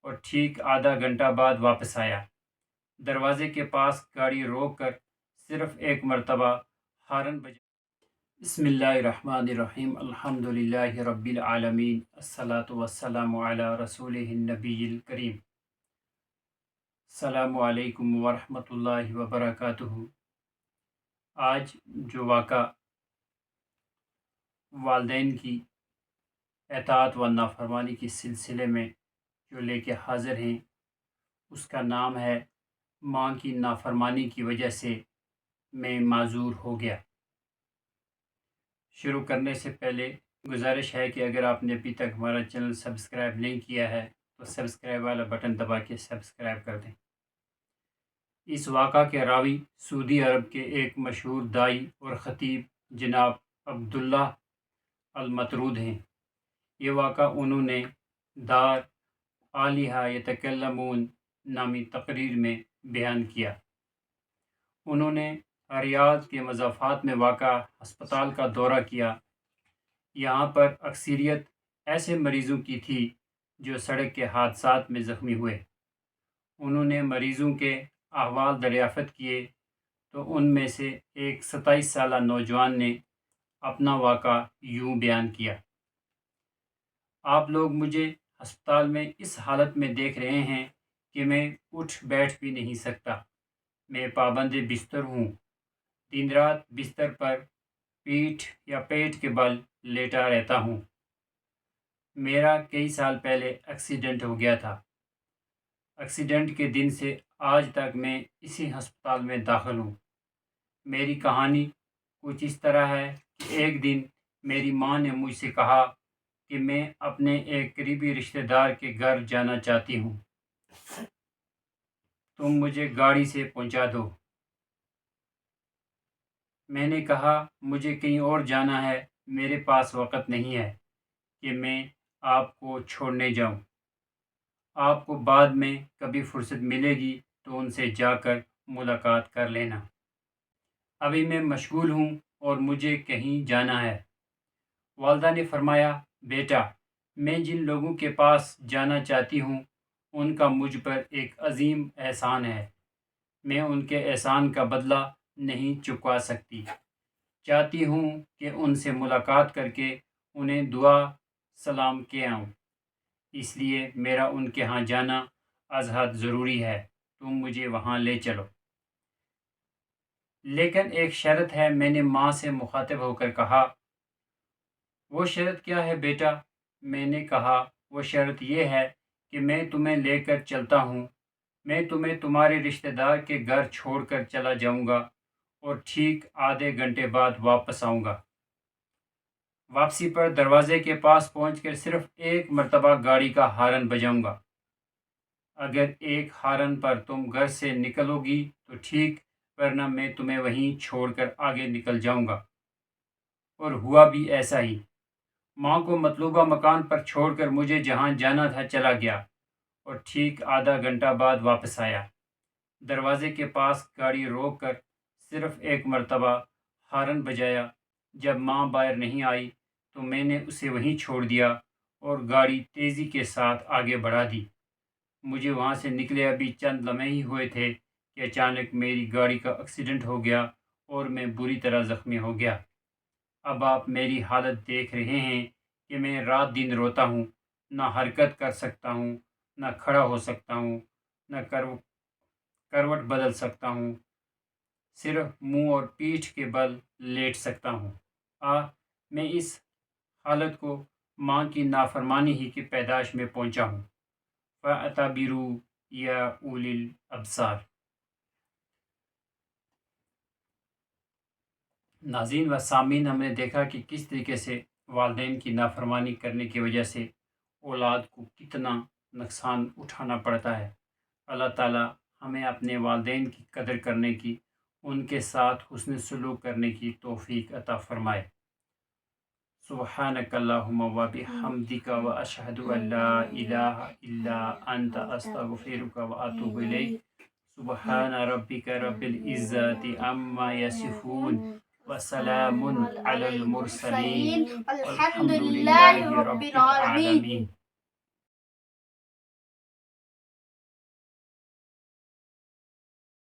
اور ٹھیک آدھا گھنٹہ بعد واپس آیا۔ دروازے کے پاس گاڑی روک کر صرف ایک مرتبہ ہارن بجا۔ بسم اللہ الرحمن الرحیم، الحمد للہ رب العالمین، الصلاۃ والسلام علی رسولہ النبی الکریم۔ السلام علیکم ورحمۃ اللہ وبرکاتہ۔ آج جو واقعہ والدین کی اطاعت و نافرمانی کے سلسلے میں جو لے کے حاضر ہیں، اس کا نام ہے ماں کی نافرمانی کی وجہ سے میں معذور ہو گیا۔ شروع کرنے سے پہلے گزارش ہے کہ اگر آپ نے ابھی تک ہمارا چینل سبسکرائب نہیں کیا ہے تو سبسکرائب والا بٹن دبا کے سبسکرائب کر دیں۔ اس واقعہ کے راوی سعودی عرب کے ایک مشہور داعی اور خطیب جناب عبداللہ المطرود ہیں۔ یہ واقعہ انہوں نے دار آلیہ یتکلمون نامی تقریر میں بیان کیا۔ انہوں نے ریاض کے مضافات میں واقع ہسپتال کا دورہ کیا۔ یہاں پر اکثریت ایسے مریضوں کی تھی جو سڑک کے حادثات میں زخمی ہوئے۔ انہوں نے مریضوں کے احوال دریافت کیے تو ان میں سے ایک 27 سالہ نوجوان نے اپنا واقعہ یوں بیان کیا: آپ لوگ مجھے ہسپتال میں اس حالت میں دیکھ رہے ہیں کہ میں اٹھ بیٹھ بھی نہیں سکتا۔ میں پابند بستر ہوں، دن رات بستر پر پیٹھ یا پیٹ کے بل لیٹا رہتا ہوں۔ میرا کئی سال پہلے ایکسیڈنٹ ہو گیا تھا۔ ایکسیڈنٹ کے دن سے آج تک میں اسی ہسپتال میں داخل ہوں۔ میری کہانی کچھ اس طرح ہے کہ ایک دن میری ماں نے مجھ سے کہا کہ میں اپنے ایک قریبی رشتہ دار کے گھر جانا چاہتی ہوں، تم مجھے گاڑی سے پہنچا دو۔ میں نے کہا مجھے کہیں اور جانا ہے، میرے پاس وقت نہیں ہے کہ میں آپ کو چھوڑنے جاؤں۔ آپ کو بعد میں کبھی فرصت ملے گی تو ان سے جا کر ملاقات کر لینا۔ ابھی میں مشغول ہوں اور مجھے کہیں جانا ہے۔ والدہ نے فرمایا، بیٹا، میں جن لوگوں کے پاس جانا چاہتی ہوں ان کا مجھ پر ایک عظیم احسان ہے۔ میں ان کے احسان کا بدلہ نہیں چکا سکتی۔ چاہتی ہوں کہ ان سے ملاقات کر کے انہیں دعا سلام کے آؤں، اس لیے میرا ان کے ہاں جانا از حد ضروری ہے۔ تم مجھے وہاں لے چلو۔ لیکن ایک شرط ہے، میں نے ماں سے مخاطب ہو کر کہا۔ وہ شرط کیا ہے بیٹا؟ میں نے کہا، وہ شرط یہ ہے کہ میں تمہیں لے کر چلتا ہوں، میں تمہیں تمہارے رشتہ دار کے گھر چھوڑ کر چلا جاؤں گا اور ٹھیک آدھے گھنٹے بعد واپس آؤں گا۔ واپسی پر دروازے کے پاس پہنچ کر صرف ایک مرتبہ گاڑی کا ہارن بجاؤں گا۔ اگر ایک ہارن پر تم گھر سے نکلو گی تو ٹھیک، ورنہ میں تمہیں وہیں چھوڑ کر آگے نکل جاؤں گا۔ اور ہوا بھی ایسا ہی۔ ماں کو مطلوبہ مکان پر چھوڑ کر مجھے جہاں جانا تھا چلا گیا اور ٹھیک آدھا گھنٹہ بعد واپس آیا۔ دروازے کے پاس گاڑی روک کر صرف ایک مرتبہ ہارن بجایا۔ جب ماں باہر نہیں آئی تو میں نے اسے وہیں چھوڑ دیا اور گاڑی تیزی کے ساتھ آگے بڑھا دی۔ مجھے وہاں سے نکلے ابھی چند لمحے ہی ہوئے تھے کہ اچانک میری گاڑی کا ایکسیڈنٹ ہو گیا اور میں بری طرح زخمی ہو گیا۔ اب آپ میری حالت دیکھ رہے ہیں کہ میں رات دن روتا ہوں، نہ حرکت کر سکتا ہوں، نہ کھڑا ہو سکتا ہوں، نہ کروٹ بدل سکتا ہوں، صرف منہ اور پیٹھ کے بل لیٹ سکتا ہوں۔ میں اس حالت کو ماں کی نافرمانی ہی کی پیدائش میں پہنچا ہوں۔ فَاعْتَبِرُوا يَا أُولِي الْأَبْصَارِ۔ ناظرین و سامعین، ہم نے دیکھا کہ کس طریقے سے والدین کی نافرمانی کرنے کی وجہ سے اولاد کو کتنا نقصان اٹھانا پڑتا ہے۔ اللہ تعالیٰ ہمیں اپنے والدین کی قدر کرنے کی، ان کے ساتھ حسن سلوک کرنے کی توفیق عطا فرمائے۔ سبحانک اللہم و بحمدک و اشہد ان لا الہ الا انت استغفرک و اتوب الیک۔ سبحان ربک رب العزت عما یصفون وسلام علی المرسلین والحمد للہ رب العالمین۔